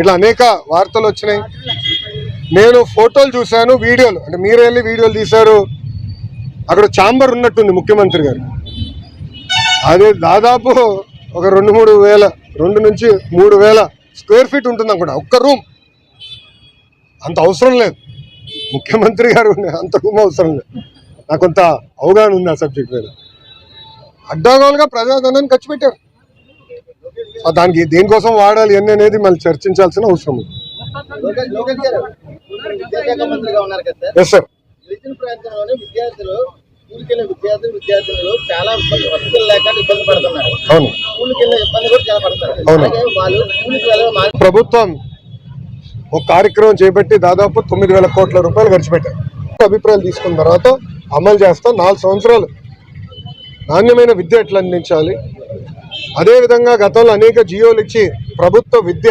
ఇట్లా అనేక వార్తలు వచ్చినాయి. నేను ఫోటోలు చూశాను, వీడియోలు, అంటే మీరు వెళ్ళి వీడియోలు తీశారు. అక్కడ ఛాంబర్ ఉన్నట్టుంది ముఖ్యమంత్రి గారు. అదే దాదాపు ఒక 2 నుంచి 3,000 స్క్వేర్ ఫీట్ ఉంటుంది అనుకుంటా ఒక్క రూమ్. అంత అవసరం లేదు ముఖ్యమంత్రి గారు, అంత రూమ్ అవసరం లేదు. నాకు కొంత అవగాహన ఉంది ఆ సబ్జెక్ట్ మీద. అడ్డాగోలుగా ప్రజాధనాన్ని ఖర్చు పెట్టారు. దానికి దేనికోసం వాడాలి అని అనేది మళ్ళీ చర్చించాల్సిన అవసరం ఉంది. Yes sir. ప్రభుత్వం ఒక కార్యక్రమం చేపట్టి దాదాపు 9,000 కోట్ల రూపాయలు ఖర్చు పెట్టారు. అభిప్రాయాలు తీసుకున్న తర్వాత అమలు చేస్తాం. 4 సంవత్సరాలు నాణ్యమైన విద్య ఎట్లా అందించాలి, అదేవిధంగా గతంలో అనేక జియోలు ఇచ్చి ప్రభుత్వ విద్య